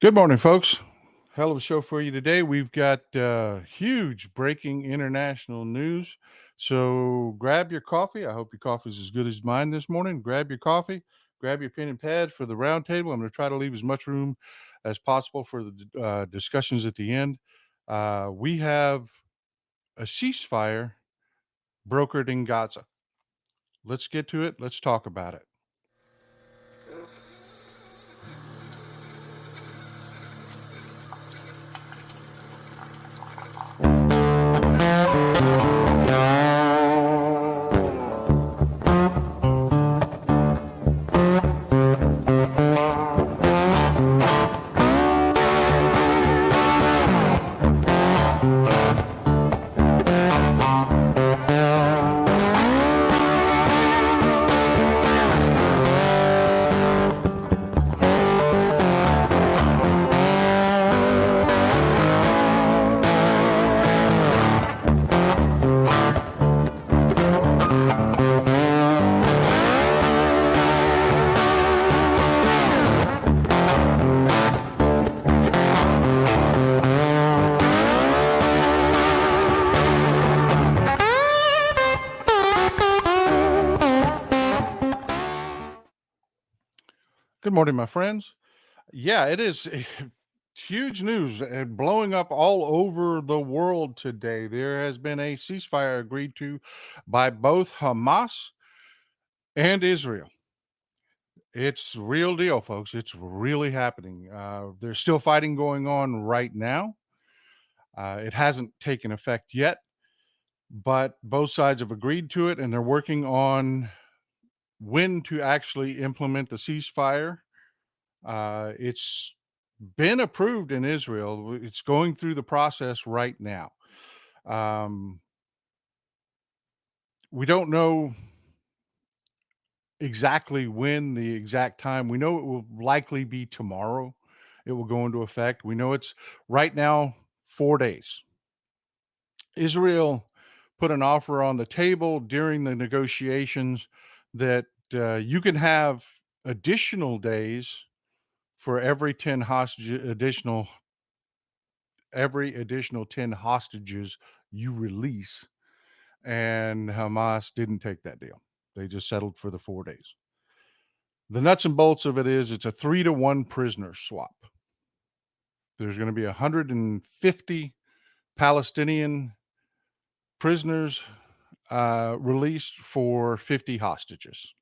Good morning, folks. Hell of a show for you today. We've got huge breaking international news. So grab your coffee. I hope your coffee is as good as mine this morning. Grab your coffee, grab your pen and pad for the round table. I'm going to try to leave as much room as possible for the discussions at the end. We have a ceasefire brokered in Gaza. Let's get to it. Let's talk about it. Good morning, my friends. Yeah, it is huge news and blowing up all over the world today. There has been a ceasefire agreed to by both Hamas and Israel. It's real deal, folks. It's really happening. There's still fighting going on right now. It hasn't taken effect yet, but both sides have agreed to it and they're working on when to actually implement the ceasefire. It's been approved in Israel. It's going through the process right now. Um, we don't know exactly when, the exact time. We know it will likely be tomorrow. It will go into effect. We know it's right now 4 days. Israel put an offer on the table during the negotiations that you can have additional days for every additional 10 hostages you release, and Hamas didn't take that deal. They just settled for the 4 days. The nuts and bolts of it is it's a 3-to-1 prisoner swap. There's going to be 150 Palestinian prisoners released for 50 hostages.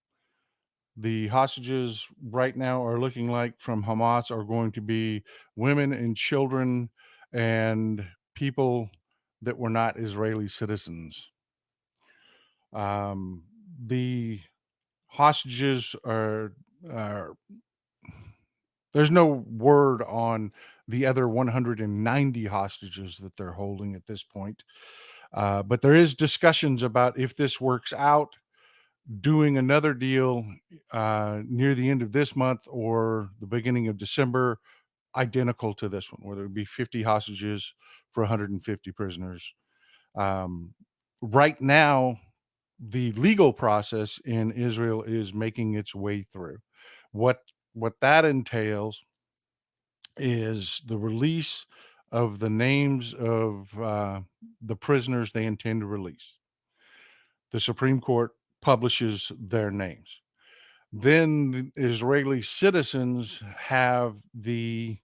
The hostages right now are looking like from Hamas are going to be women and children and people that were not Israeli citizens. Um, the hostages are there's no word on the other 190 hostages that they're holding at this point. But there is discussions about if this works out, doing another deal near the end of this month or the beginning of December, identical to this one, where there would be 50 hostages for 150 prisoners. Um, right now, the legal process in Israel is making its way through. What what that entails is the release of the names of the prisoners they intend to release. The Supreme Court publishes their names. Then the Israeli citizens have the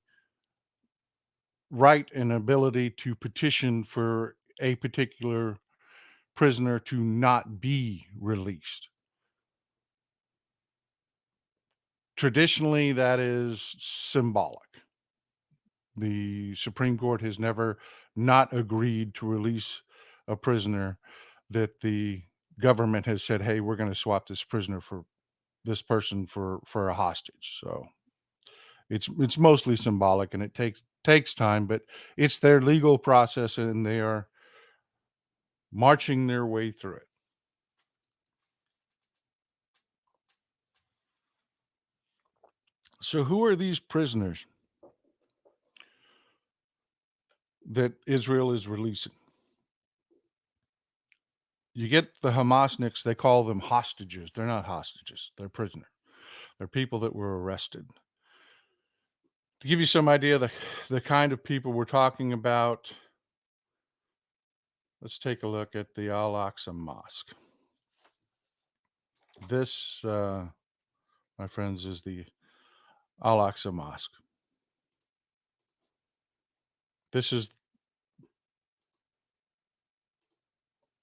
right and ability to petition for a particular prisoner to not be released. Traditionally, that is symbolic. The Supreme Court has never not agreed to release a prisoner that the government has said, "Hey, we're going to swap this prisoner for this person for a hostage." So it's mostly symbolic, and it takes time, but it's their legal process, and they are marching their way through it. So, who are these prisoners that Israel is releasing? You get the Hamasniks, they call them hostages. They're not hostages, they're prisoners. They're people that were arrested. To give you some idea of the kind of people we're talking about, let's take a look at the Al-Aqsa Mosque. This, my friends, is the Al-Aqsa Mosque. This is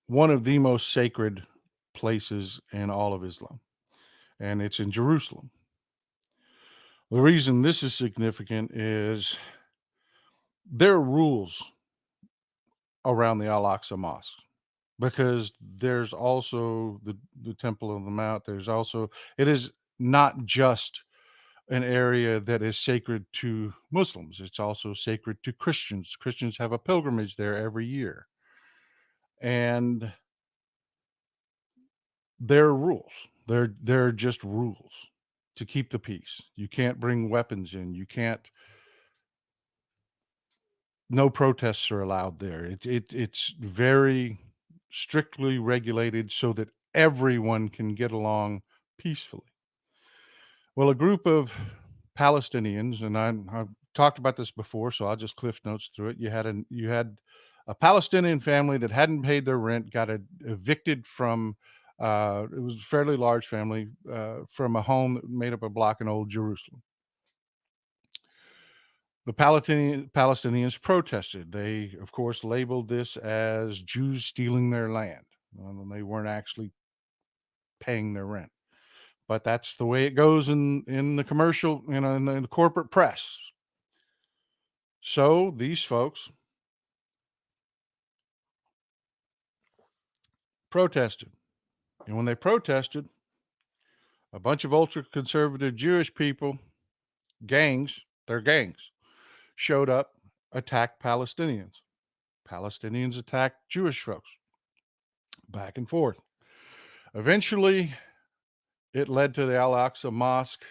one of the most sacred places in all of Islam, and it's in Jerusalem. The reason this is significant is there are rules around the Al-Aqsa Mosque because there's also the Temple of the Mount. There's also it is not just an area that is sacred to Muslims. It's also sacred to Christians. Christians have a pilgrimage there every year. And there are rules. There are just rules to keep the peace. You can't bring weapons in. You can't no protests are allowed there. It's very strictly regulated so that everyone can get along peacefully. Well, a group of Palestinians, and I've talked about this before, so I'll just cliff notes through it. You had a Palestinian family that hadn't paid their rent, got evicted from. It was a fairly large family from a home that made up a block in Old Jerusalem. The Palestinians protested. They, of course, labeled this as Jews stealing their land. Well, they weren't actually paying their rent. But that's the way it goes in the commercial, in the corporate press. So these folks protested. And when they protested, a bunch of ultra conservative Jewish people, their gangs, showed up, attacked Palestinians. Palestinians attacked Jewish folks, back and forth. Eventually, it led to the Al Aqsa Mosque,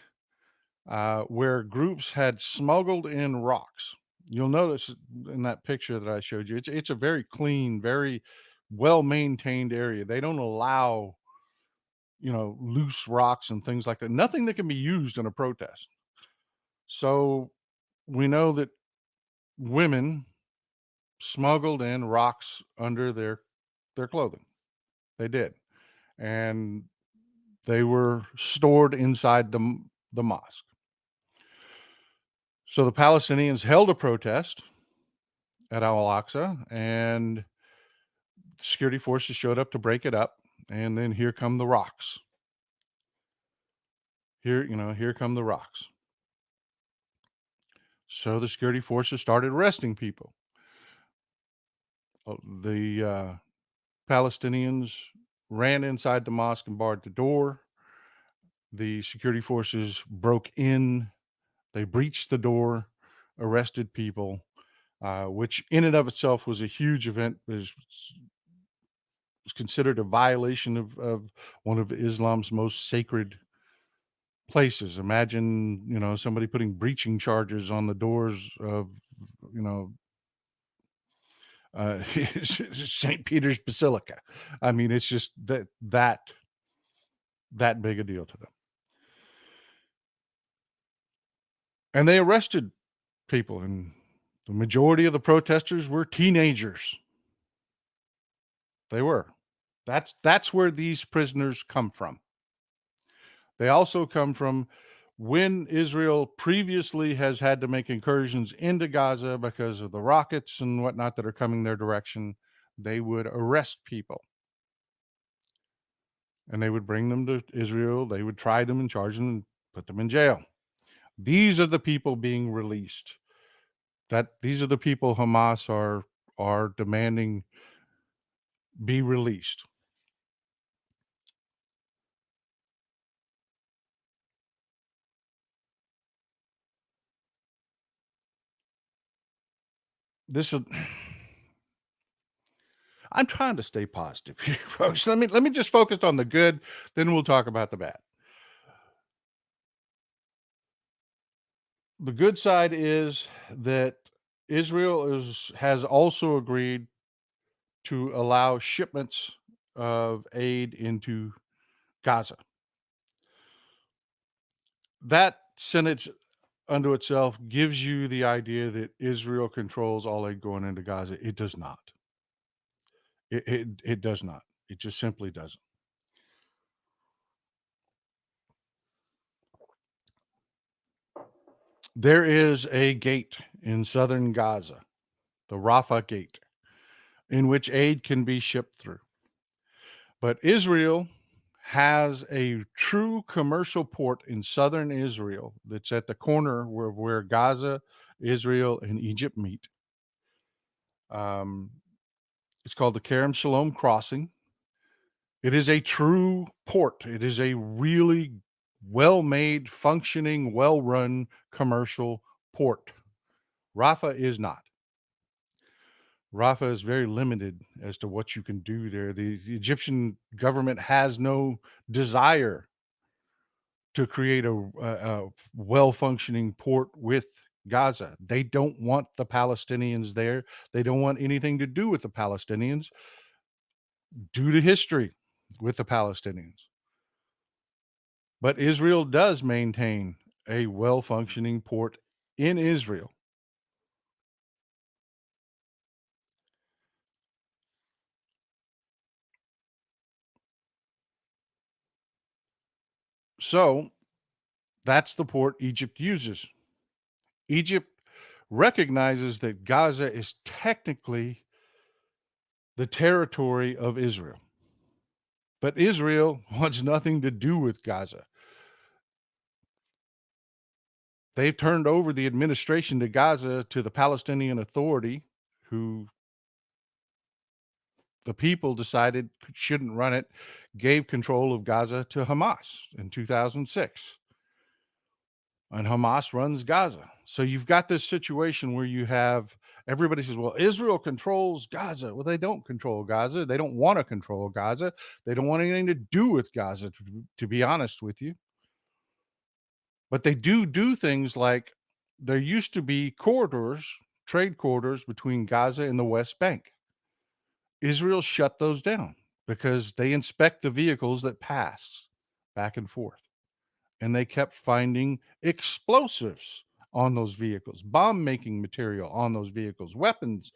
where groups had smuggled in rocks. You'll notice in that picture that I showed you, it's a very clean, very well maintained area. They don't allow loose rocks and things like that. Nothing that can be used in a protest. So we know that women smuggled in rocks under their clothing. They did, and they were stored inside the mosque. So the Palestinians held a protest at Al Aqsa, and security forces showed up to break it up. And then here come the rocks. Here come the rocks. So the security forces started arresting people. The Palestinians ran inside the mosque and barred the door. The security forces broke in. They breached the door, arrested people, which in and of itself was a huge event. Was considered a violation of one of Islam's most sacred places. Imagine, somebody putting breaching charges on the doors of, you know, St. Peter's Basilica. I mean, it's just that big a deal to them. And they arrested people, and the majority of the protesters were teenagers. They were. That's where these prisoners come from. They also come from when Israel previously has had to make incursions into Gaza because of the rockets and whatnot that are coming their direction. They would arrest people and they would bring them to Israel. They would try them and charge them and put them in jail. These are the people being released. These are the people Hamas are demanding be released. This is I'm trying to stay positive here, folks. Let me just focus on the good, then we'll talk about the bad. The good side is that Israel has also agreed to allow shipments of aid into Gaza. That sent its unto itself gives you the idea that Israel controls all aid going into Gaza. It does not. It does not. It just simply doesn't. There is a gate in southern Gaza, the Rafah gate, in which aid can be shipped through. But Israel has a true commercial port in southern Israel that's at the corner where Gaza, Israel, and Egypt meet. Um, it's called the Kerem Shalom Crossing. It is a true port. It is a really well-made, functioning, well-run commercial port. Rafah is not. Rafah is very limited as to what you can do there. The Egyptian government has no desire to create a well-functioning port with Gaza. They don't want the Palestinians there. They don't want anything to do with the Palestinians due to history with the Palestinians. But Israel does maintain a well-functioning port in Israel. So that's the port Egypt uses. Egypt recognizes that Gaza is technically the territory of Israel, but Israel wants nothing to do with Gaza. They've turned over the administration to Gaza to the Palestinian Authority, who the people decided shouldn't run it, gave control of Gaza to Hamas in 2006. And Hamas runs Gaza. So you've got this situation where you have everybody says, well, Israel controls Gaza. Well, they don't control Gaza. They don't want to control Gaza. They don't want anything to do with Gaza, to be honest with you. But they do things like there used to be corridors, trade corridors between Gaza and the West Bank. Israel shut those down because they inspect the vehicles that pass back and forth. And they kept finding explosives on those vehicles, bomb making material on those vehicles, weapons,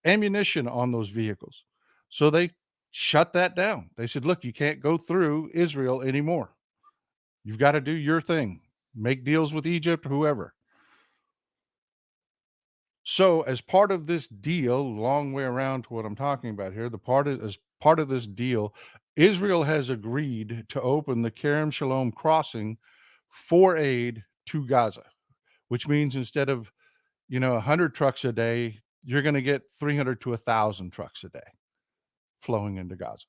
ammunition on those vehicles. So they shut that down. They said, look, you can't go through Israel anymore. You've got to do your thing, make deals with Egypt, whoever. So, as part of this deal, long way around to what I'm talking about here, as part of this deal, Israel has agreed to open the Kerem Shalom crossing for aid to Gaza, which means instead of 100 trucks a day, you're going to get 300 to 1,000 trucks a day flowing into Gaza.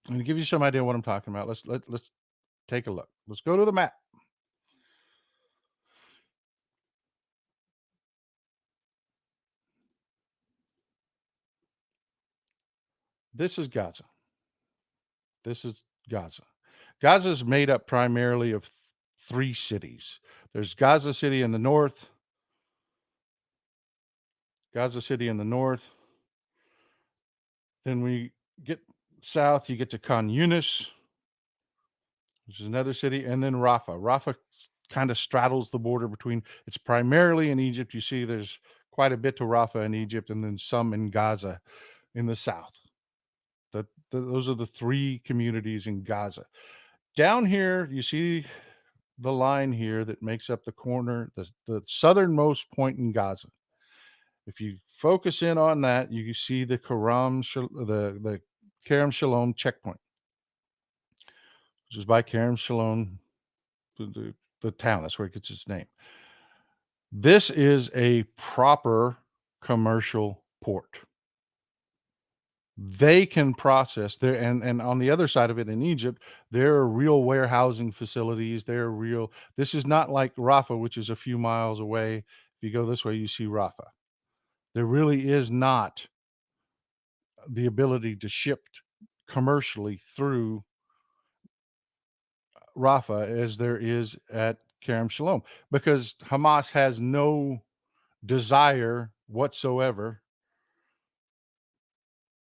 And to give you some idea what I'm talking about, let's take a look. Let's go to the map. This is Gaza. This is Gaza. Gaza is made up primarily of three cities. There's Gaza City in the north, Gaza City in the north. Then we get south, you get to Khan Yunis, which is another city, and then Rafah. Rafah kind of straddles the border between, it's primarily in Egypt. You see, there's quite a bit to Rafah in Egypt, and then some in Gaza in the south. Those are the three communities in Gaza. Down here, you see the line here that makes up the corner, the southernmost point in Gaza. If you focus in on that, you see the the Kerem Shalom checkpoint, which is by Kerem Shalom, the town. That's where it gets its name. This is a proper commercial port. They can process there, and on the other side of it in Egypt, there are real warehousing facilities. There are real. This is not like Rafah, which is a few miles away. If you go this way, you see Rafah. There really is not the ability to ship commercially through Rafah as there is at Kerem Shalom because Hamas has no desire whatsoever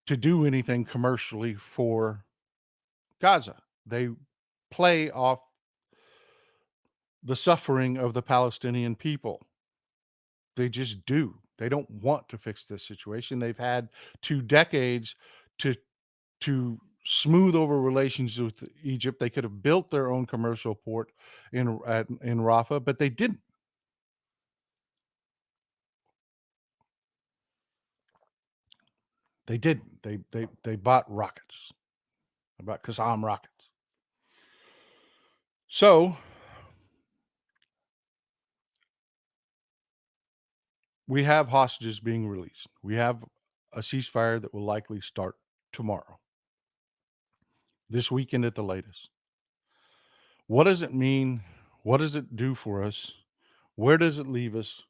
to do anything commercially for Gaza. They play off the suffering of the Palestinian people. They just do. They don't want to fix this situation. They've had 2 decades to smooth over relations with Egypt. They could have built their own commercial port in Rafah, but they didn't. They didn't. They bought rockets. They bought Qassam rockets. So, we have hostages being released. We have a ceasefire that will likely start tomorrow, this weekend at the latest. What does it mean? What does it do for us? Where does it leave us?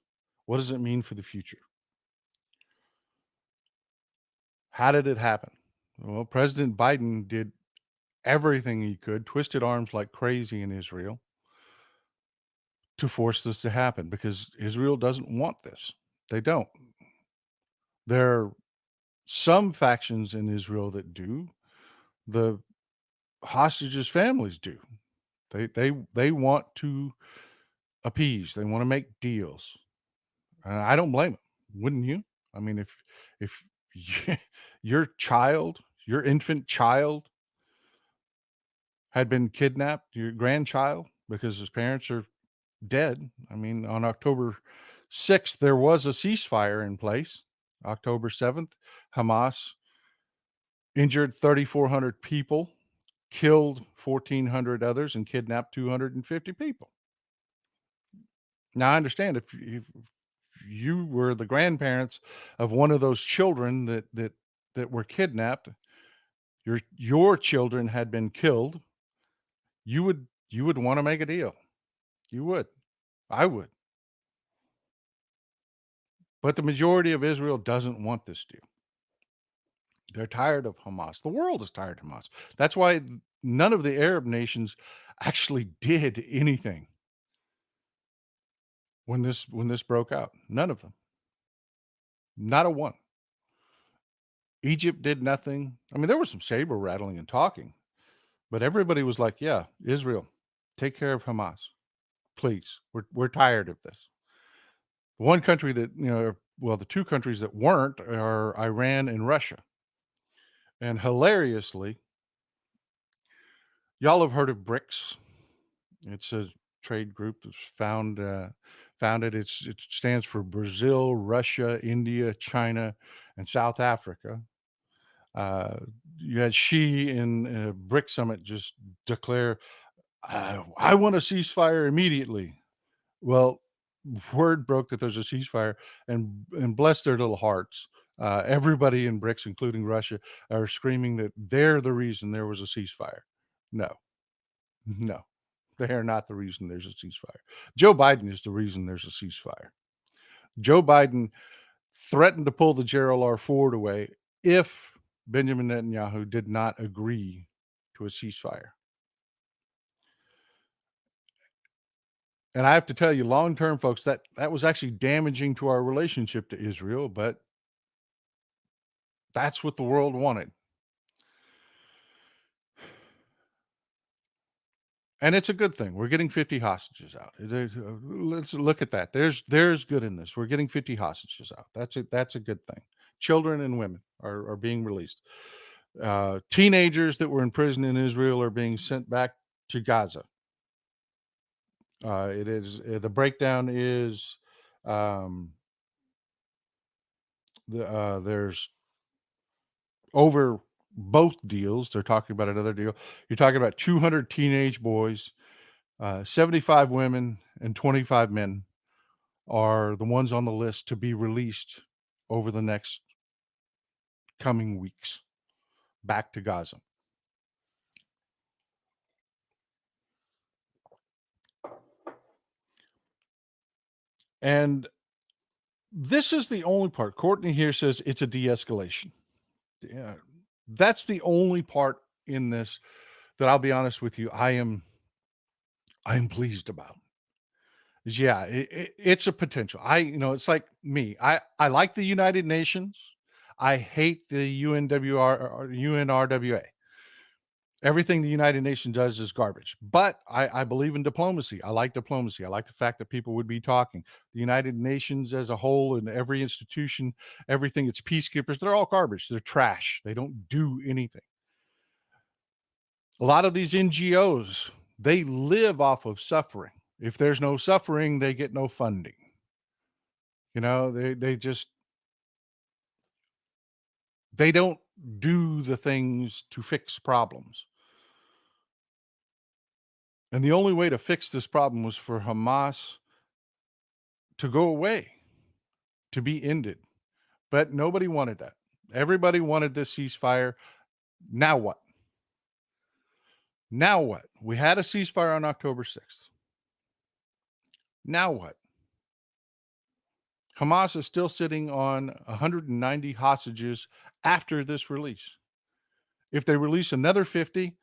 What does it mean for the future? How did it happen? Well, President Biden did everything he could, twisted arms like crazy in Israel to force this to happen because Israel doesn't want this. They don't. There are some factions in Israel that do. The hostages' families do. They want to appease. They want to make deals. And I don't blame them. Wouldn't you? I mean, if your child, your infant child, had been kidnapped, your grandchild, because his parents are dead. I mean, on October 6th, there was a ceasefire in place. October 7th, Hamas injured 3,400 people, killed 1,400 others, and kidnapped 250 people. Now, I understand if you were the grandparents of one of those children that were kidnapped, your children had been killed, you would want to make a deal. You would. I would. But the majority of Israel doesn't want this deal. They're tired of Hamas. The world is tired of Hamas. That's why none of the Arab nations actually did anything when this broke out. None of them. Not a one. Egypt did nothing. I mean, there was some saber rattling and talking, but everybody was like, "Yeah, Israel, take care of Hamas, please. We're tired of this." The one country that well, the two countries that weren't are Iran and Russia. And hilariously, y'all have heard of BRICS. It's a trade group that's founded. It stands for Brazil, Russia, India, China, and South Africa. Uh, you had Xi in BRIC summit just declare, "I want a ceasefire immediately." Well, word broke that there's a ceasefire, and bless their little hearts, everybody in BRICS, including Russia, are screaming that they're the reason there was a ceasefire. No, no, they are not the reason there's a ceasefire. Joe Biden is the reason there's a ceasefire. Joe Biden threatened to pull the Gerald R. Ford away if Benjamin Netanyahu did not agree to a ceasefire. And I have to tell you, long term, folks, that was actually damaging to our relationship to Israel, but that's what the world wanted. And it's a good thing. We're getting 50 hostages out. Let's look at that. There's good in this. We're getting 50 hostages out. That's a good thing. Children and women are being released. Teenagers that were in prison in Israel are being sent back to Gaza. It is the breakdown is um, there's over both deals. They're talking about another deal. You're talking about 200 teenage boys, 75 women, and 25 men are the ones on the list to be released over the next coming weeks back to Gaza. And this is the only part. Courtney here says it's a de-escalation. Yeah, that's the only part in this that I'll be honest with you, I am pleased about. Yeah, it's a potential. It's like me. I like the United Nations. I hate the UNWR or UNRWA. Everything the United Nations does is garbage. But I believe in diplomacy. I like diplomacy. I like the fact that people would be talking. The United Nations as a whole and every institution, everything, it's peacekeepers. They're all garbage. They're trash. They don't do anything. A lot of these NGOs, they live off of suffering. If there's no suffering, they get no funding. They just they don't do the things to fix problems. And the only way to fix this problem was for Hamas to go away, to be ended. But nobody wanted that. Everybody wanted this ceasefire. Now what? Now what? We had a ceasefire on October 6th. Now what? Hamas is still sitting on 190 hostages after this release. If they release another 50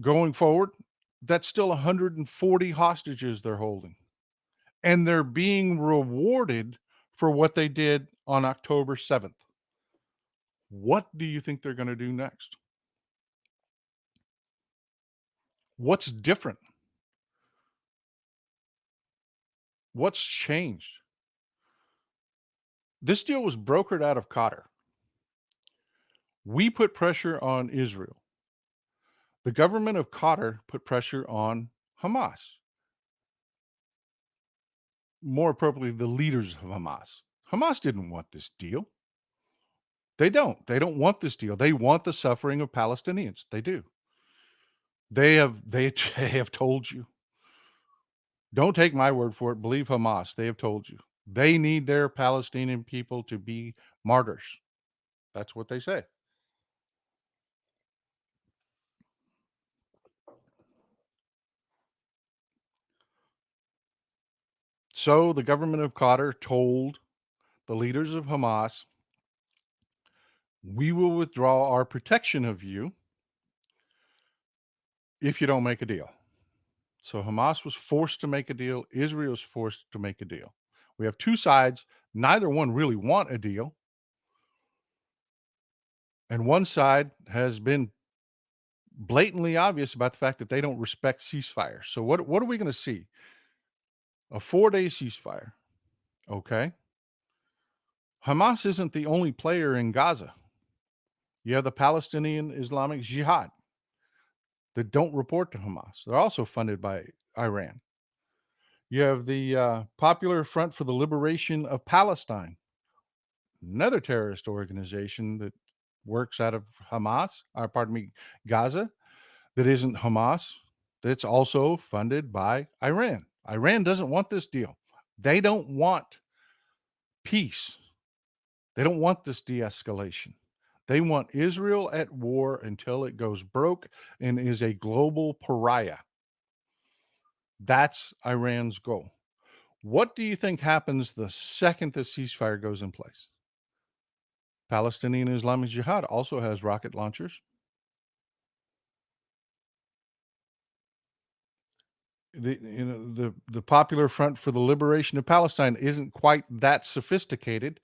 going forward, that's still 140 hostages they're holding. And they're being rewarded for what they did on October 7th. What do you think they're going to do next? What's different? What's changed? This deal was brokered out of Qatar. We put pressure on Israel. The government of Qatar put pressure on Hamas. More appropriately, the leaders of Hamas. Hamas didn't want this deal. They don't. They don't want this deal. They want the suffering of Palestinians. They do. They they have told you. Don't take my word for it. Believe Hamas. They have told you. They need their Palestinian people to be martyrs. That's what they say. So the government of Qatar told the leaders of Hamas, we will withdraw our protection of you if you don't make a deal. So Hamas was forced to make a deal. Israel was forced to make a deal. We have two sides. Neither one really want a deal. And one side has been blatantly obvious about the fact that they don't respect ceasefire. So what are we going to see? A 4-day ceasefire. Okay. Hamas isn't the only player in Gaza. You have the Palestinian Islamic Jihad that don't report to Hamas. They're also funded by Iran. You have the Popular Front for the Liberation of Palestine, another terrorist organization that works out of Gaza, that isn't Hamas, that's also funded by Iran. Iran doesn't want this deal. They don't want peace. They don't want this de-escalation. They want Israel at war until it goes broke and is a global pariah. That's Iran's goal. What do you think happens the second the ceasefire goes in place? Palestinian Islamic Jihad also has rocket launchers. The Popular Front for the Liberation of Palestine isn't quite that sophisticated,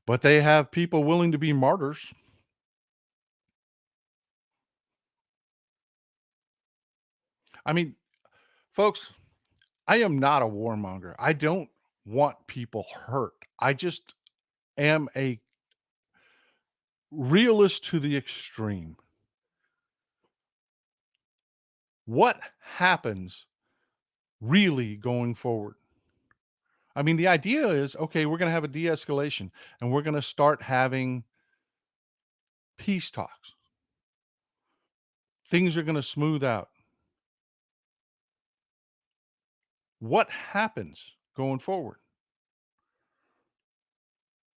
but they have people willing to be martyrs. I mean, folks, I am not a warmonger. I don't want people hurt. I just am a realist to the extreme. What happens really going forward? I mean, the idea is, okay, we're going to have a de-escalation and we're going to start having peace talks. Things are going to smooth out. What happens going forward?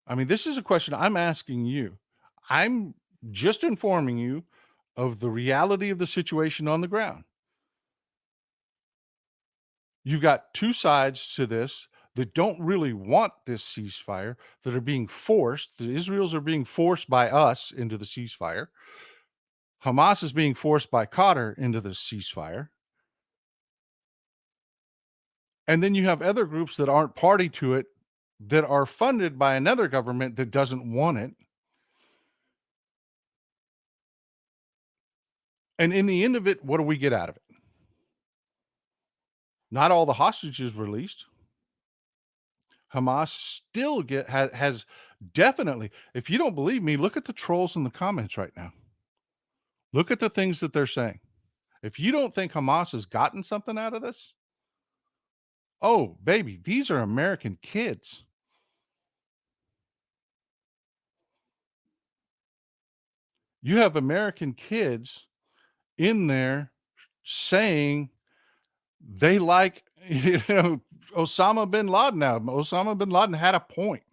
I mean, this is a question I'm asking you. I'm just informing you of the reality of the situation on the ground. You've got two sides to this that don't really want this ceasefire, that are being forced. The Israels are being forced by us into the ceasefire. Hamas is being forced by Qatar into the ceasefire. And then you have other groups that aren't party to it that are funded by another government that doesn't want it. And in the end of it, what do we get out of it? Not all the hostages released. Hamas still has definitely. If you don't believe me, look at the trolls in the comments right now. Look at the things that they're saying. If you don't think Hamas has gotten something out of this, oh baby, these are American kids. You have American kids in there saying they like, Osama bin Laden now. Osama bin Laden had a point.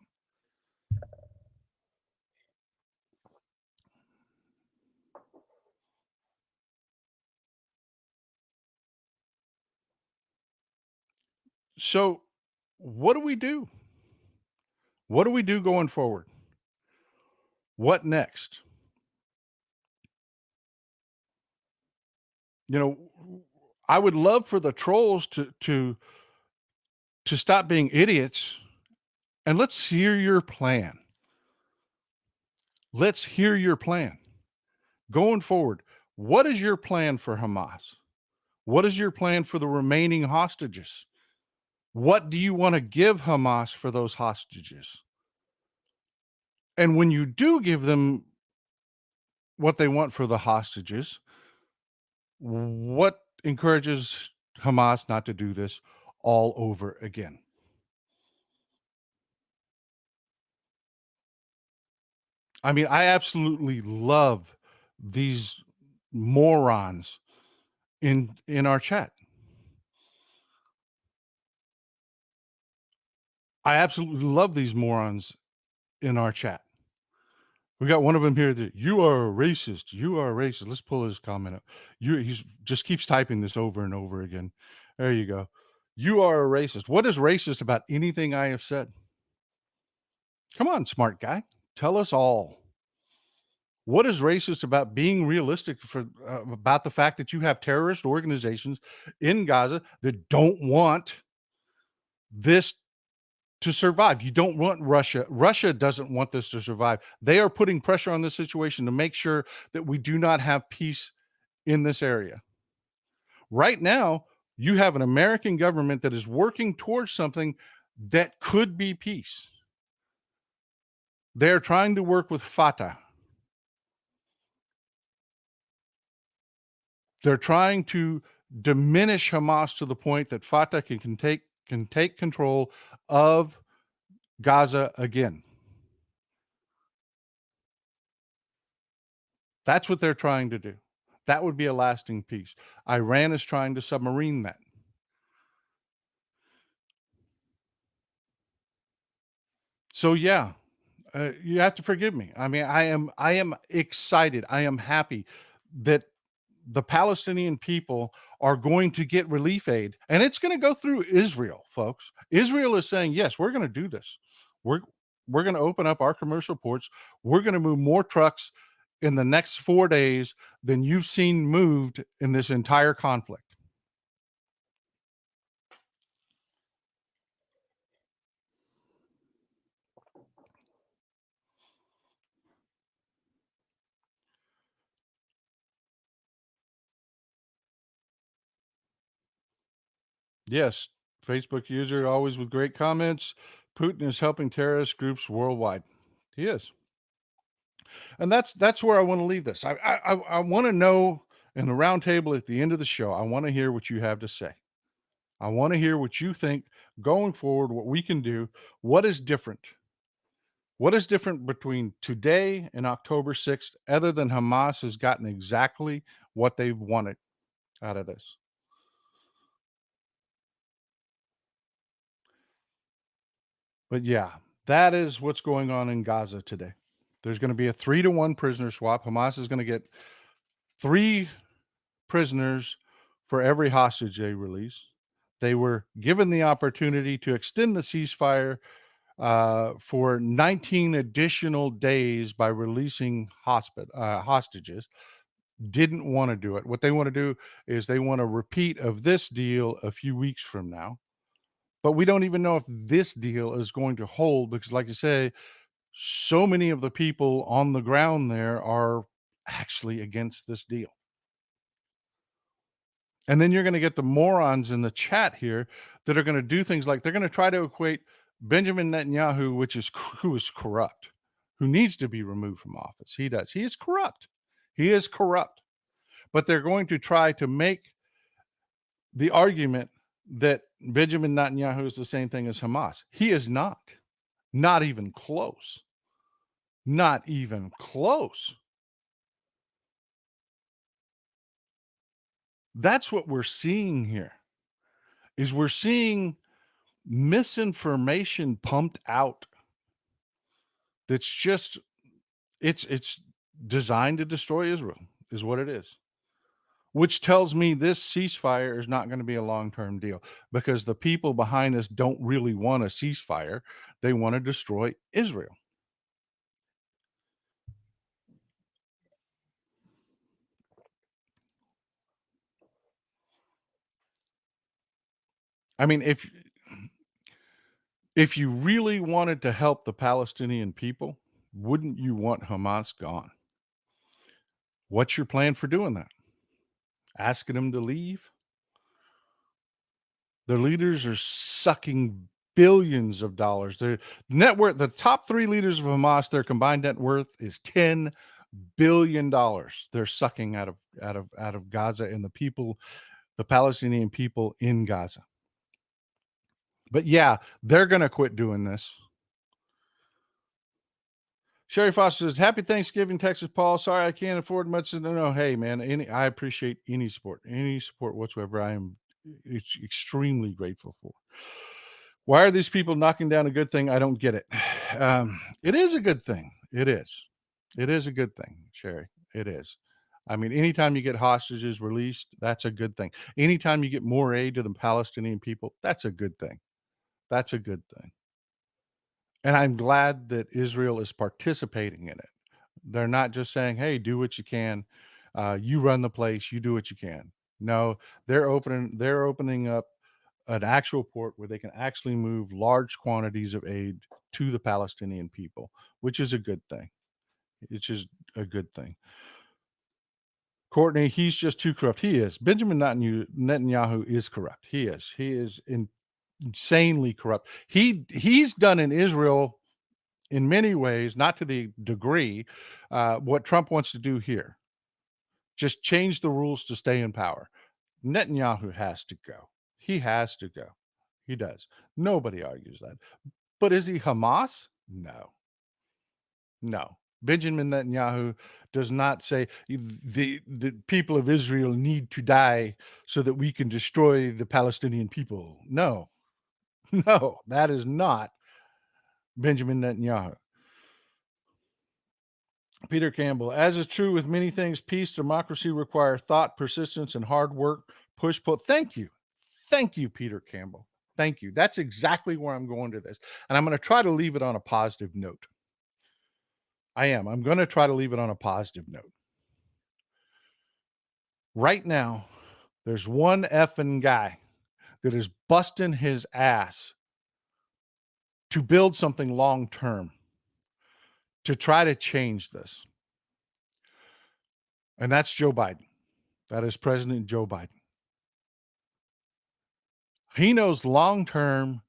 So, what do we do? What do we do going forward? What next? You know, I would love for the trolls to stop being idiots and let's hear your plan. Let's hear your plan. Going forward, what is your plan for Hamas? What is your plan for the remaining hostages? What do you want to give Hamas for those hostages? And when you do give them what they want for the hostages, what encourages Hamas not to do this all over again? I mean, I absolutely love these morons in our chat. I absolutely love these morons in our chat. We got one of them here that you are a racist. You are a racist. Let's pull his comment up. He's just keeps typing this over and over again. There you go. You are a racist. What is racist about anything I have said? Come on, smart guy. Tell us all. What is racist about being realistic about the fact that you have terrorist organizations in Gaza that don't want this to survive? You don't want Russia. Russia doesn't want this to survive. They are putting pressure on this situation to make sure that we do not have peace in this area. Right now, you have an American government that is working towards something that could be peace. They're trying to work with Fatah. They're trying to diminish Hamas to the point that Fatah can take control of Gaza again. That's what they're trying to do. That would be a lasting peace. Iran is trying to submarine that. So yeah, you have to forgive me. I mean, I am excited. I am happy that the Palestinian people are going to get relief aid, and it's going to go through Israel, folks. Israel is saying, yes, we're going to do this. We're we're going to open up our commercial ports. We're going to move more trucks in the next 4 days than you've seen moved in this entire conflict. Yes, Facebook user always with great comments. Putin is helping terrorist groups worldwide. He is. And that's where I want to leave this. I want to know in the roundtable at the end of the show. I want to hear what you have to say. I want to hear what you think going forward. What we can do. What is different? What is different between today and October 6th, other than Hamas has gotten exactly what they've wanted out of this? But yeah, that is what's going on in Gaza today. There's going to be a 3-to-1 prisoner swap. Hamas is going to get three prisoners for every hostage they release. They were given the opportunity to extend the ceasefire for 19 additional days by releasing hostages. Didn't want to do it. What they want to do is they want a repeat of this deal a few weeks from now. But we don't even know if this deal is going to hold because, like I say, so many of the people on the ground there are actually against this deal. And then you're gonna get the morons in the chat here that are gonna do things like they're gonna try to equate Benjamin Netanyahu, who is corrupt, who needs to be removed from office. He does. He is corrupt. He is corrupt. But they're going to try to make the argument that Benjamin Netanyahu is the same thing as Hamas. He is not. Not even close. Not even close. That's what we're seeing here. Is we're seeing misinformation pumped out that's just it's designed to destroy Israel is what it is. Which tells me this ceasefire is not going to be a long-term deal because the people behind this don't really want a ceasefire. They want to destroy Israel. I mean, if you really wanted to help the Palestinian people, wouldn't you want Hamas gone? What's your plan for doing that? Asking them to leave? Their leaders are sucking billions of dollars. Their net worth, the top 3 leaders of Hamas, their combined net worth is $10 billion. They're sucking out of Gaza and the people, the Palestinian people in Gaza. But yeah, they're gonna quit doing this. Sherry Foster says, "Happy Thanksgiving, Texas Paul. Sorry I can't afford much. No, hey man, I appreciate any support whatsoever. I am extremely grateful for. Why are these people knocking down a good thing? I don't get it. It is a good thing. It is. It is a good thing, Sherry. It is. I mean, anytime you get hostages released, that's a good thing. Anytime you get more aid to the Palestinian people, that's a good thing. That's a good thing. And I'm glad that Israel is participating in it. They're not just saying, "Hey, do what you can. You run the place. You do what you can." No, they're opening up an actual port where they can actually move large quantities of aid to the Palestinian people, which is a good thing. It's just a good thing. Courtney, he's just too corrupt. He is. Benjamin Netanyahu is corrupt. He is. He is insanely corrupt. He's done in Israel in many ways, not to the degree what Trump wants to do here. Just change the rules to stay in power. Netanyahu has to go. He has to go. He does. Nobody argues that. But is he Hamas? No. No. Benjamin Netanyahu does not say the people of Israel need to die so that we can destroy the Palestinian people. No. No, that is not Benjamin Netanyahu. Peter Campbell, as is true with many things, peace, democracy require thought, persistence, and hard work. Push, pull. Thank you. Thank you, Peter Campbell. Thank you. That's exactly where I'm going to this. And I'm going to try to leave it on a positive note. I am. I'm going to try to leave it on a positive note. Right now, there's one effing guy that is busting his ass to build something long term to try to change this. And that's Joe Biden. That is President Joe Biden. He knows long term,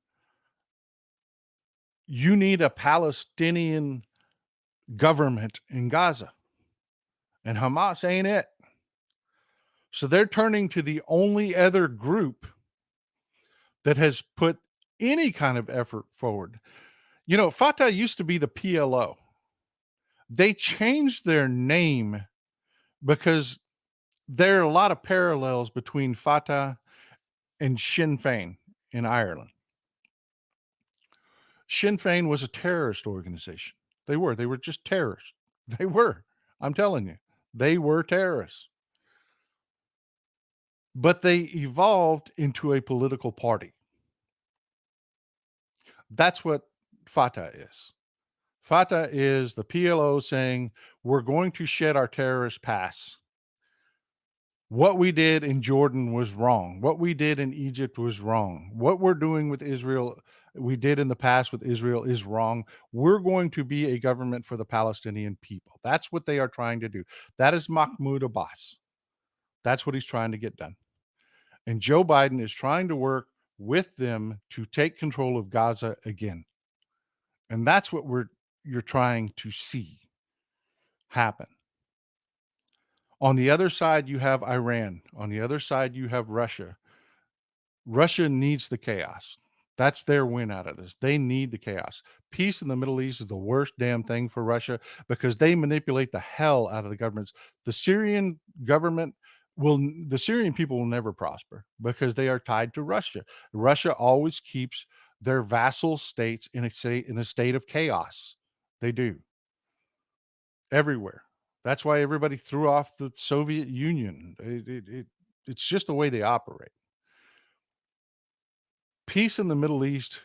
you need a Palestinian government in Gaza, and Hamas ain't it. So they're turning to the only other group that has put any kind of effort forward. You know, Fatah used to be the PLO. They changed their name because there are a lot of parallels between Fatah and Sinn Féin in Ireland. Sinn Féin was a terrorist organization. They were just terrorists. They were. I'm telling you, they were terrorists. But they evolved into a political party. That's what Fatah is. Fatah is the PLO saying, we're going to shed our terrorist past. What we did in Jordan was wrong. What we did in Egypt was wrong. What we're doing with Israel, we did in the past with Israel is wrong. We're going to be a government for the Palestinian people. That's what they are trying to do. That is Mahmoud Abbas. That's what he's trying to get done. And Joe Biden is trying to work with them to take control of Gaza again. And that's what you're trying to see happen. On the other side, you have Iran. On the other side, you have Russia. Russia needs the chaos. That's their win out of this. They need the chaos. Peace in the Middle East is the worst damn thing for Russia because they manipulate the hell out of the governments. The Syrian government the Syrian people will never prosper because they are tied to Russia. Russia always keeps their vassal states in a state of chaos. They do everywhere. That's why everybody threw off the Soviet Union. It's just the way they operate. Peace in the Middle East,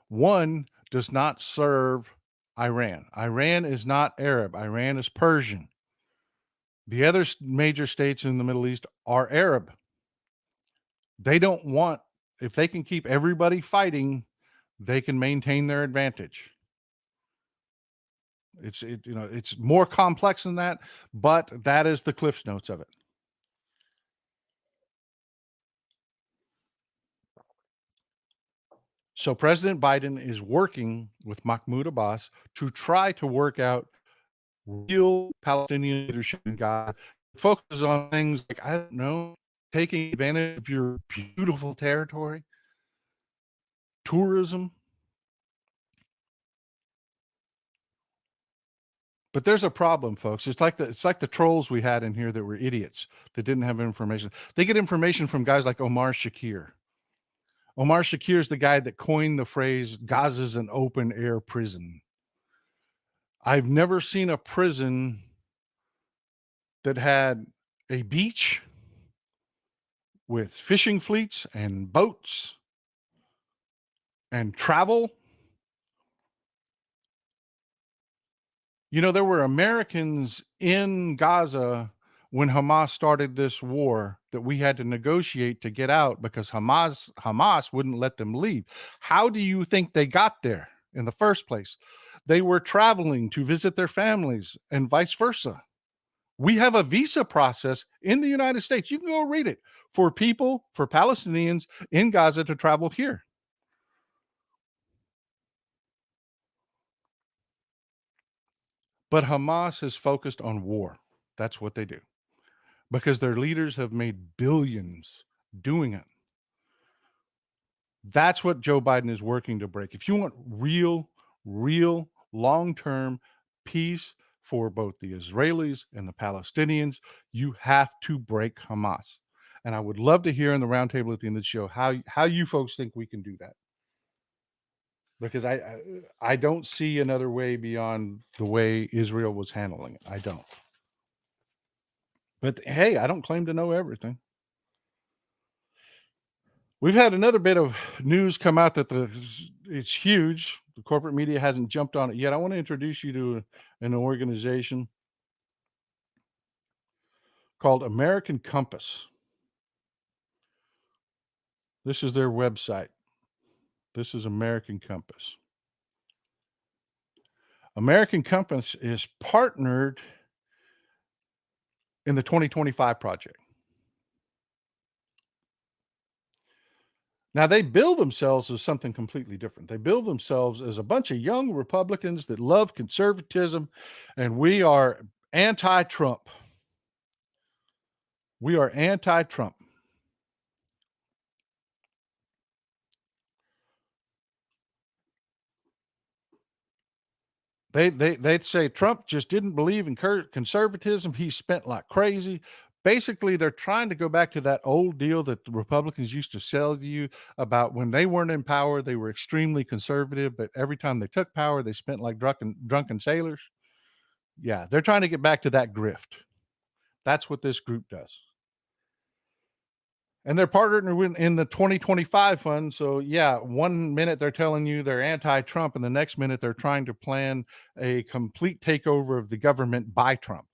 one, does not serve Iran. Iran is not Arab. Iran is Persian. The other major states in the Middle East are Arab. They don't want, if they can keep everybody fighting, they can maintain their advantage. It's more complex than that, but that is the Cliff Notes of it. So President Biden is working with Mahmoud Abbas to try to work out real Palestinian leadership in Gaza. Focuses on things like, I don't know, taking advantage of your beautiful territory, tourism. But there's a problem, folks. It's like the trolls we had in here that were idiots that didn't have information. They get information from guys like Omar Shakir. Omar Shakir is the guy that coined the phrase Gaza's an open air prison. I've never seen a prison that had a beach with fishing fleets and boats and travel. There were Americans in Gaza when Hamas started this war that we had to negotiate to get out because Hamas wouldn't let them leave. How do you think they got there in the first place? They were traveling to visit their families and vice versa. We have a visa process in the United States. You can go read it for Palestinians in Gaza to travel here. But Hamas is focused on war. That's what they do because their leaders have made billions doing it. That's what Joe Biden is working to break. If you want real long-term peace for both the Israelis and the Palestinians, you have to break Hamas. And I would love to hear in the roundtable at the end of the show how you folks think we can do that. Because I don't see another way beyond the way Israel was handling it. I don't. But hey, I don't claim to know everything. We've had another bit of news come out that it's huge. The corporate media hasn't jumped on it yet. I want to introduce you to an organization called American Compass. This is their website. This is American Compass. American Compass is partnered in the 2025 project. Now, they bill themselves as something completely different. They bill themselves as a bunch of young Republicans that love conservatism, and we are anti-Trump. We are anti-Trump. They'd say Trump just didn't believe in conservatism. He spent like crazy. Basically, they're trying to go back to that old deal that the Republicans used to sell you about when they weren't in power, they were extremely conservative, but every time they took power, they spent like drunken sailors. Yeah, they're trying to get back to that grift. That's what this group does. And they're partnering in the 2025 fund. So, yeah, one minute they're telling you they're anti-Trump, and the next minute they're trying to plan a complete takeover of the government by Trump.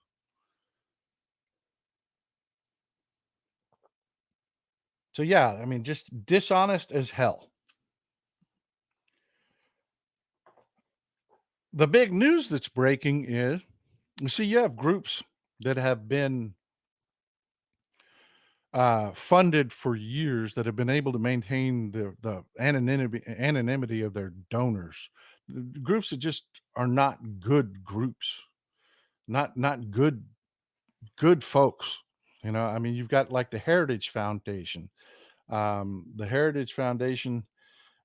So, yeah, I mean, just dishonest as hell. The big news that's breaking is, you see, you have groups that have been funded for years that have been able to maintain the anonymity of their donors. Groups that just are not good groups, not good folks. I mean, you've got like the Heritage Foundation. The Heritage Foundation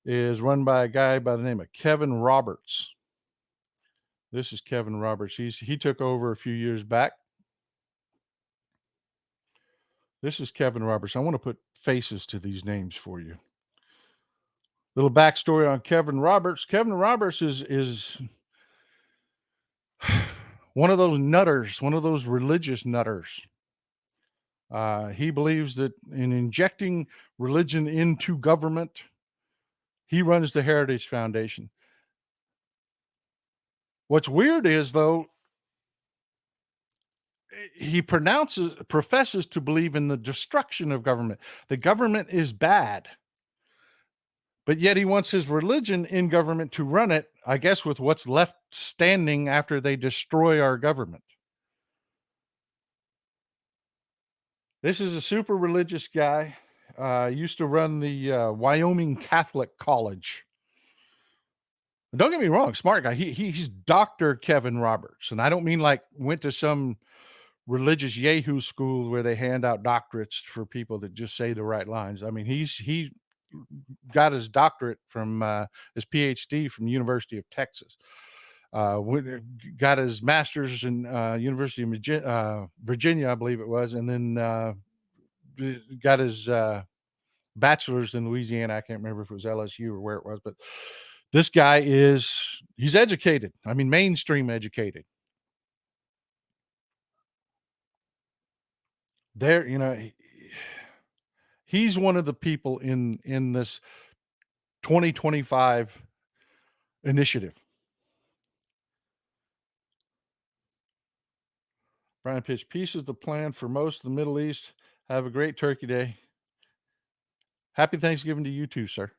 is run by a guy by the name of Kevin Roberts. This is Kevin Roberts. He took over a few years back. This is Kevin Roberts. I want to put faces to these names for you. Little backstory on Kevin Roberts. Kevin Roberts is one of those nutters, one of those religious nutters. He believes that in injecting religion into government, he runs the Heritage Foundation. What's weird is, though, he professes to believe in the destruction of government. The government is bad, but yet he wants his religion in government to run it, I guess, with what's left standing after they destroy our government. This is a super religious guy. Used to run the Wyoming Catholic College. Don't get me wrong, smart guy. He's Dr. Kevin Roberts, and I don't mean like went to some religious Yahoo school where they hand out doctorates for people that just say the right lines. I mean, he got his doctorate from his PhD from the University of Texas. Got his master's in University of Virginia, I believe it was, and then got his bachelor's in Louisiana. I can't remember if it was LSU or where it was, but this guy he's educated. I mean, mainstream educated. There, he's one of the people in this 2025 initiative. Brian Pitch, peace is the plan for most of the Middle East. Have a great Turkey Day. Happy Thanksgiving to you too, sir.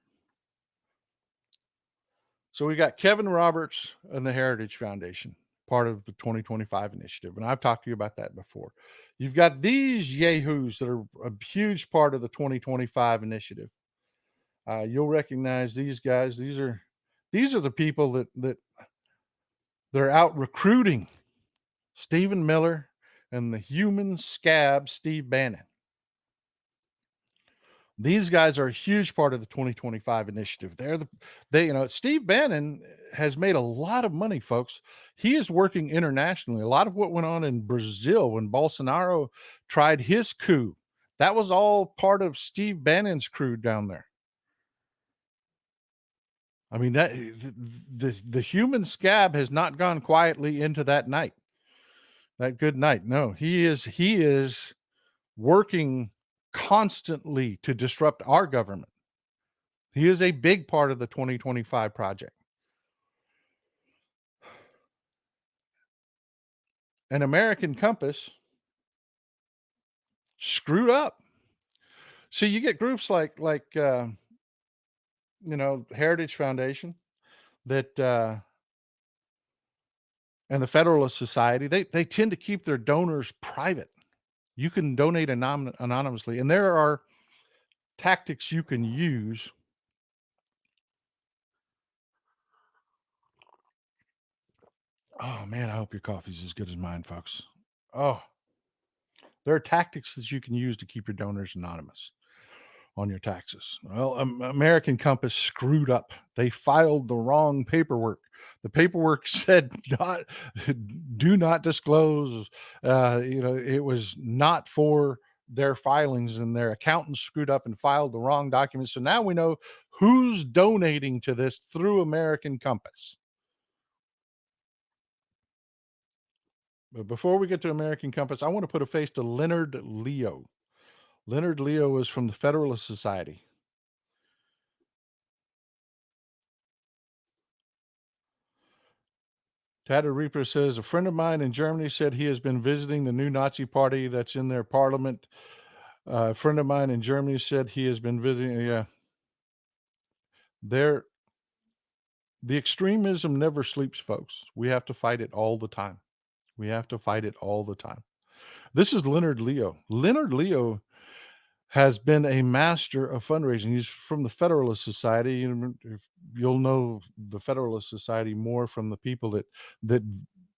So we got Kevin Roberts and the Heritage Foundation, part of the 2025 initiative. And I've talked to you about that before. You've got these yahoos that are a huge part of the 2025 initiative. You'll recognize these guys. These are the people that they're out recruiting Stephen Miller and the human scab Steve Bannon. These guys are a huge part of the 2025 initiative. Steve Bannon has made a lot of money, folks. He is working internationally. A lot of what went on in Brazil when Bolsonaro tried his coup, that was all part of Steve Bannon's crew down there. I mean, that the human scab has not gone quietly into that night, that good night. No, he is working constantly to disrupt our government. He is a big part of the 2025 project. An American Compass screwed up. So you get groups like Heritage Foundation that and the Federalist Society. They tend to keep their donors private. You can donate anonymously, and there are tactics you can use. Oh man, I hope your coffee's as good as mine, folks. Oh, there are tactics that you can use to keep your donors anonymous on your taxes. Well, American Compass screwed up. They filed the wrong paperwork. The paperwork said do not disclose. It was not for their filings, and their accountants screwed up and filed the wrong documents. So now we know who's donating to this through American Compass. But before we get to American Compass, I want to put a face to Leonard Leo. Leonard Leo is from the Federalist Society. Tatter Reaper says, a friend of mine in Germany said he has been visiting the new Nazi party that's in their parliament. A friend of mine in Germany said he has been visiting. Yeah. The extremism never sleeps, folks. We have to fight it all the time. We have to fight it all the time. This is Leonard Leo. Leonard Leo has been a master of fundraising. He's from the Federalist Society. If you'll know the Federalist Society more from the people that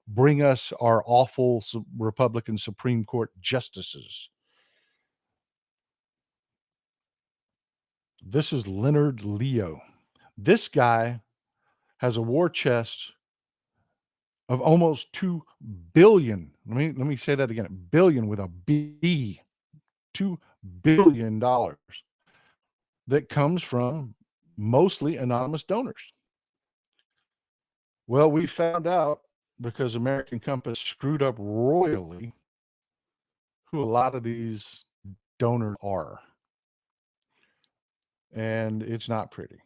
bring us our awful Republican Supreme Court justices. This is Leonard Leo. This guy has a war chest of almost 2 billion. Let me say that again. Billion with a B. $2 billion that comes from mostly anonymous donors. Well, we found out because American Compass screwed up royally who a lot of these donors are, and it's not pretty.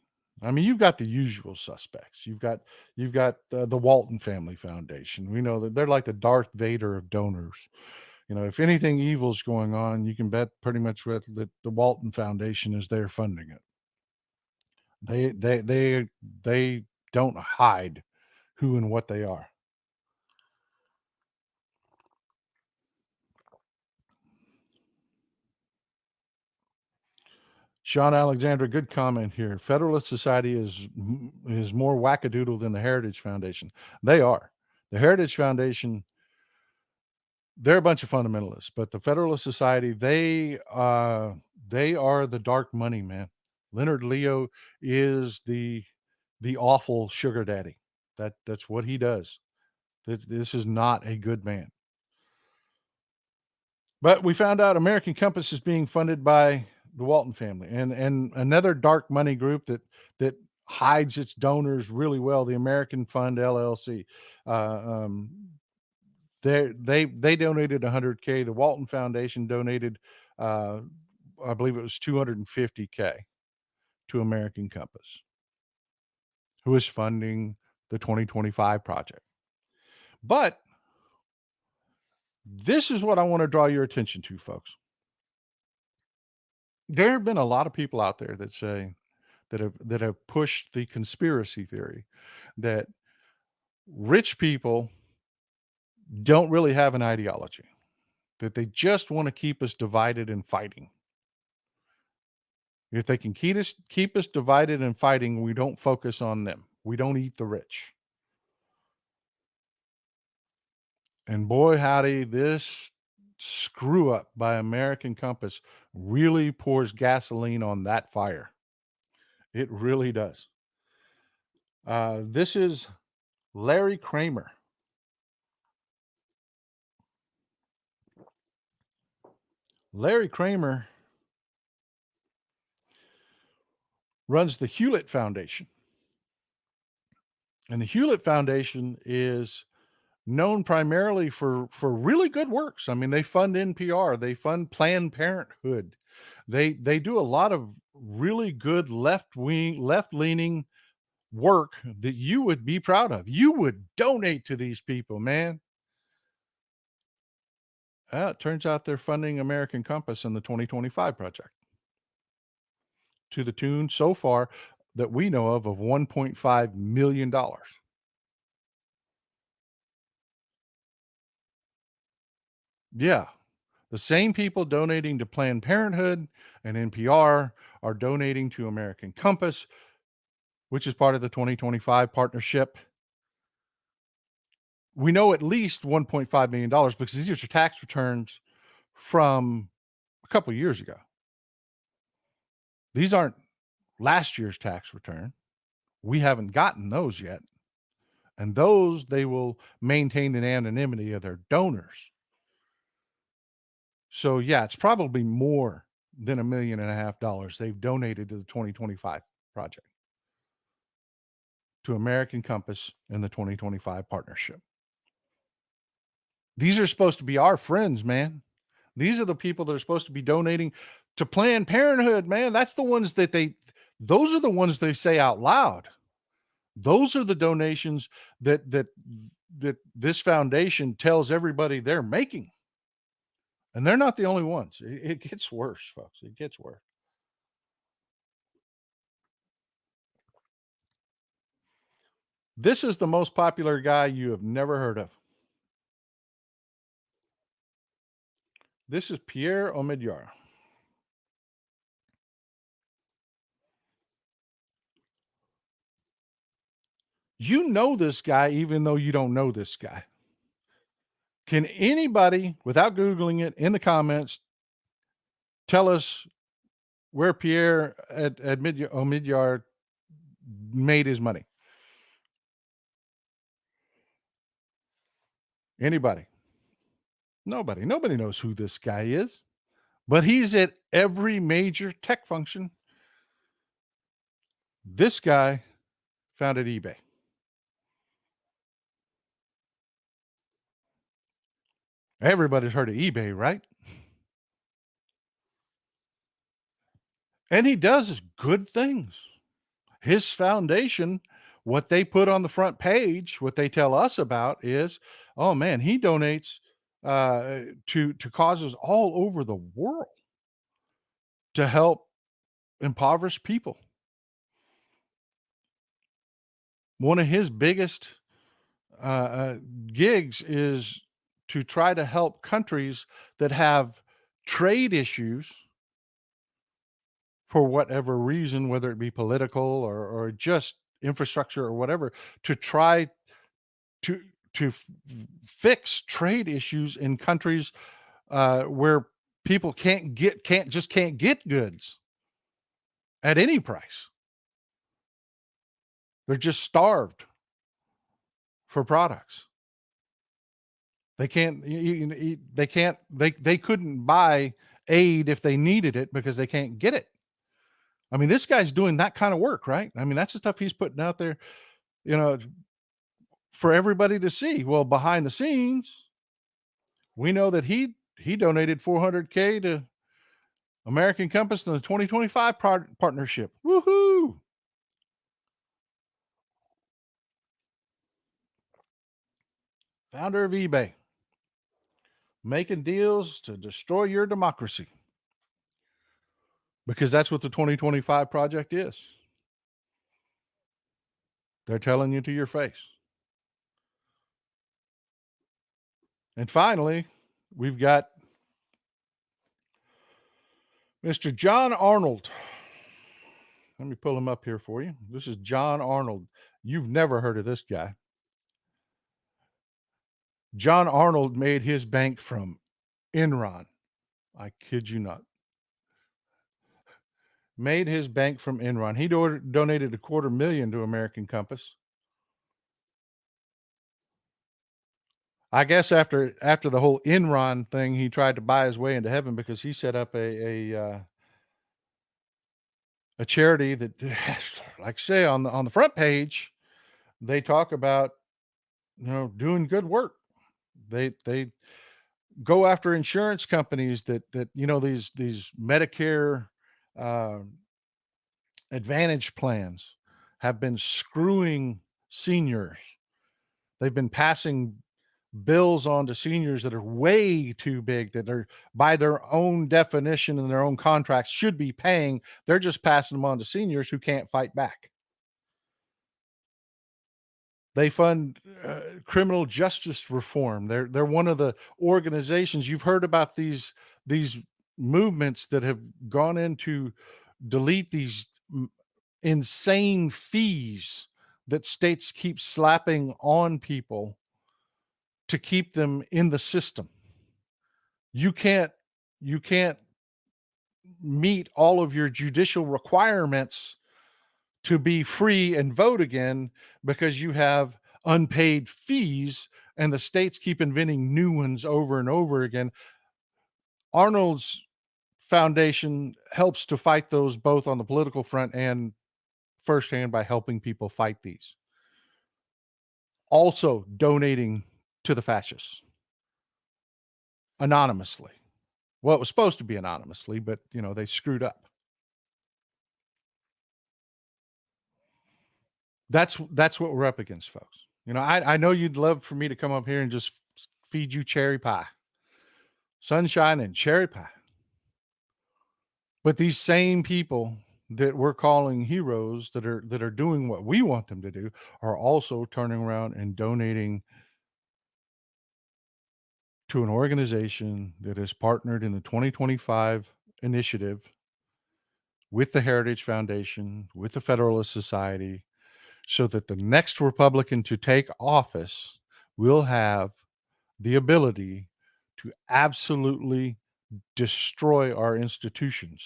I mean, you've got the usual suspects. You've got the Walton Family Foundation. We know that they're like the Darth Vader of donors. If anything evil's going on, you can bet pretty much that the Walton Foundation is there funding it. They don't hide who and what they are. Sean Alexander, good comment here. Federalist Society is more wackadoodle than the Heritage Foundation. They are. The Heritage Foundation, they're a bunch of fundamentalists, but the Federalist Society, they are the dark money, man. Leonard Leo is the awful sugar daddy. That's what he does. This is not a good man. But we found out American Compass is being funded by the Walton family and another dark money group that hides its donors really well, the American Fund LLC. Uh, um, they donated 100K. The Walton Foundation donated, uh, I believe it was 250K to American Compass, who is funding the 2025 project. But this is what I want to draw your attention to, folks. There have been a lot of people out there that have pushed the conspiracy theory that rich people don't really have an ideology, that they just want to keep us divided and fighting. If they can keep us divided and fighting, we don't focus on them. We don't eat the rich. And boy, howdy, this screw up by American Compass really pours gasoline on that fire. It really does. This is Larry Kramer. Larry Kramer runs the Hewlett Foundation. And the Hewlett Foundation is known primarily for really good works. I mean, they fund NPR, they fund Planned Parenthood. They do a lot of really good left-leaning work that you would be proud of. You would donate to these people, man. It turns out they're funding American Compass and the 2025 project to the tune so far that we know of $1.5 million. Yeah. The same people donating to Planned Parenthood and NPR are donating to American Compass, which is part of the 2025 partnership. We know at least $1.5 million because these are tax returns from a couple of years ago. These aren't last year's tax return. We haven't gotten those yet. And those, they will maintain the anonymity of their donors. So, yeah, it's probably more than $1.5 million they've donated to the 2025 project, to American Compass and the 2025 partnership. These are supposed to be our friends, man. These are the people that are supposed to be donating to Planned Parenthood, man. Those are the ones they say out loud. Those are the donations that this foundation tells everybody they're making. And they're not the only ones. It gets worse, folks. It gets worse. This is the most popular guy you have never heard of. This is Pierre Omidyar. You know this guy even though you don't know this guy. Can anybody, without Googling it, in the comments, tell us where Pierre at Omidyar made his money? Anybody? Nobody. Nobody knows who this guy is, but he's at every major tech function. This guy founded eBay. Everybody's heard of eBay, right? And he does good things. His foundation, what they put on the front page, what they tell us about is, oh man, he donates to causes all over the world to help impoverished people. One of his biggest uh, uh, gigs is to try to help countries that have trade issues for whatever reason, whether it be political or just infrastructure or whatever, to try to to fix trade issues in countries where people can't get goods at any price. They're just starved for products. They can't they can't they couldn't buy aid if they needed it because they can't get it. I mean, this guy's doing that kind of work, right? I mean, that's the stuff he's putting out there, you know, for everybody to see. Well, behind the scenes, we know that he donated 400K to American Compass in the 2025 partnership. Woohoo! Founder of eBay, making deals to destroy your democracy because that's what the 2025 project is. They're telling you to your face. And finally, we've got Mr. John Arnold. Let me pull him up here for you. This is John Arnold. You've never heard of this guy. John Arnold made his bank from Enron. I kid you not. Made his bank from Enron. He donated $250,000 to American Compass. I guess after the whole Enron thing, he tried to buy his way into heaven because he set up a charity that, like I say on the front page, they talk about doing good work. They go after insurance companies that these Medicare uh, Advantage plans have been screwing seniors. They've been passing bills on to seniors that are way too big, that are by their own definition and their own contracts should be paying. They're just passing them on to seniors who can't fight back. They fund criminal justice reform. They're one of the organizations you've heard about, these movements that have gone in to delete these insane fees that states keep slapping on people to keep them in the system. You can't you can't meet all of your judicial requirements to be free and vote again because you have unpaid fees and the states keep inventing new ones over and over again. Arnold's foundation helps to fight those both on the political front and firsthand by helping people fight these. Also donating to the fascists anonymously. Well, it was supposed to be anonymously, but they screwed up. That's what we're up against, folks. I know you'd love for me to come up here and just feed you cherry pie, sunshine and cherry pie. But these same people that we're calling heroes that are doing what we want them to do are also turning around and donating to an organization that is partnered in the 2025 initiative with the Heritage Foundation, with the Federalist Society, so that the next Republican to take office will have the ability to absolutely destroy our institutions.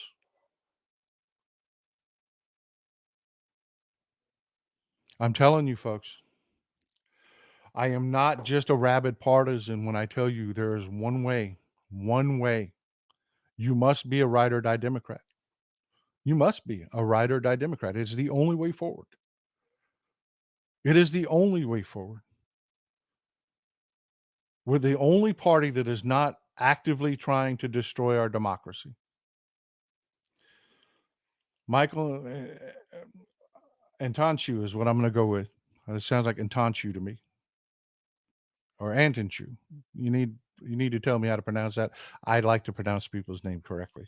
I'm telling you, folks, I am not just a rabid partisan when I tell you there is one way, one way. You must be a ride or die Democrat. You must be a ride or die Democrat. It's the only way forward. It is the only way forward. We're the only party that is not actively trying to destroy our democracy. Michael, Antonchu is what I'm gonna go with. It sounds like Antonchu to me, or Antonchu. You need to tell me how to pronounce that. I'd like to pronounce people's name correctly.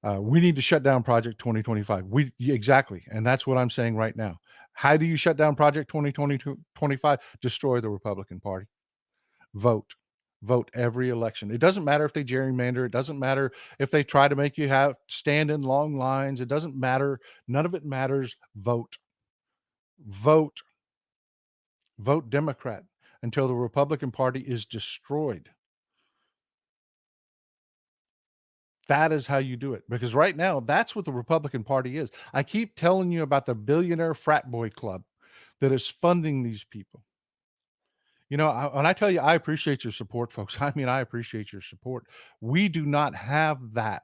We need to shut down Project 2025. Exactly, and that's what I'm saying right now. How do you shut down Project 2025? Destroy the Republican Party. Vote. Vote every election. It doesn't matter if they gerrymander. It doesn't matter if they try to make you have stand in long lines. It doesn't matter. None of it matters. Vote. Vote. Vote Democrat until the Republican Party is destroyed. That is how you do it, because right now, that's what the Republican Party is. I keep telling you about the billionaire frat boy club that is funding these people. You know, when I tell you I appreciate your support, folks, I mean, I appreciate your support. We do not have that.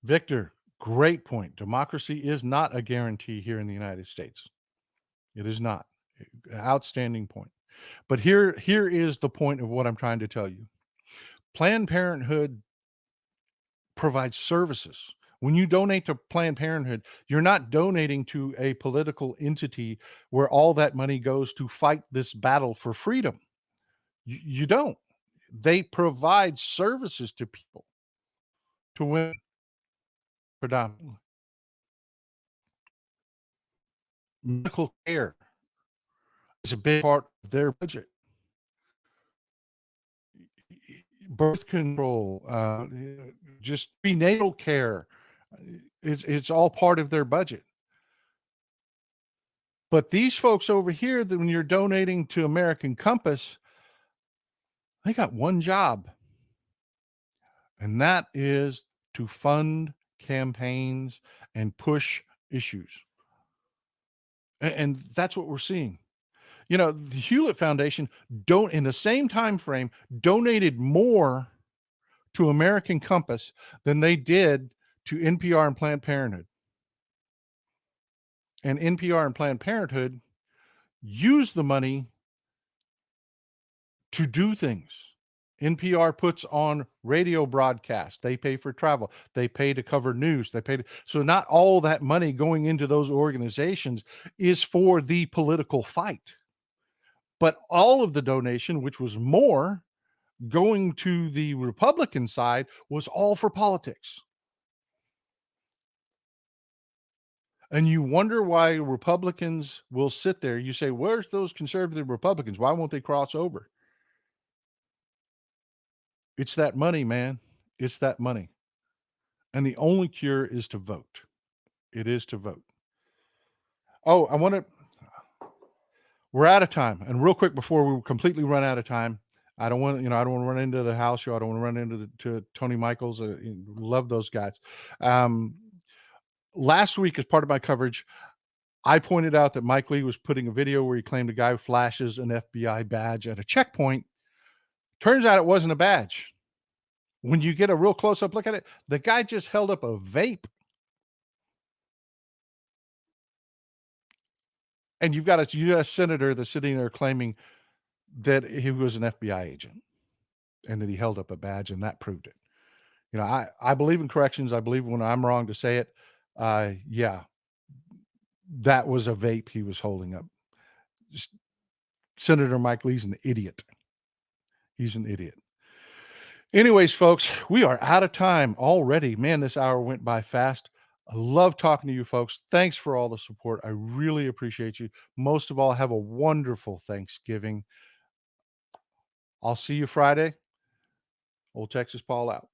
Victor, great point. Democracy is not a guarantee here in the United States. It is not. Outstanding point. But here is the point of what I'm trying to tell you. Planned Parenthood provides services. When you donate to Planned Parenthood, you're not donating to a political entity where all that money goes to fight this battle for freedom. You don't. They provide services to people, to women predominantly. Medical care is a big part of their budget. Birth control, just prenatal care, it's all part of their budget. But these folks over here, that when you're donating to American Compass, they got one job, and that is to fund campaigns and push issues. And that's what we're seeing. You know, the Hewlett Foundation don't in the same time frame donated more to American Compass than they did to NPR and Planned Parenthood. And NPR and Planned Parenthood use the money to do things. NPR puts on radio broadcasts. They pay for travel. They pay to cover news. So not all that money going into those organizations is for the political fight. But all of the donation, which was more going to the Republican side, was all for politics. And you wonder why Republicans will sit there. You say, where's those conservative Republicans? Why won't they cross over? It's that money, man. It's that money. And the only cure is to vote. It is to vote. Oh, we're out of time. And real quick before we completely run out of time, I don't want I don't want to run into the house show. I don't want to run into to Tony Michaels. Love those guys. Um, Last week, as part of my coverage, I pointed out that Mike Lee was putting a video where he claimed a guy flashes an FBI badge at a checkpoint. Turns out it wasn't a badge. When you get a real close up look at it, the guy just held up a vape. And you've got a U.S. senator that's sitting there claiming that he was an FBI agent and that he held up a badge, and that proved it. You know, I believe in corrections. I believe when I'm wrong to say it. Yeah, that was a vape he was holding up. Just, Senator Mike Lee's an idiot. He's an idiot. Anyways, folks, we are out of time already. Man, this hour went by fast. I love talking to you folks. Thanks for all the support. I really appreciate you. Most of all, have a wonderful Thanksgiving. I'll see you Friday. Old Texas Paul out.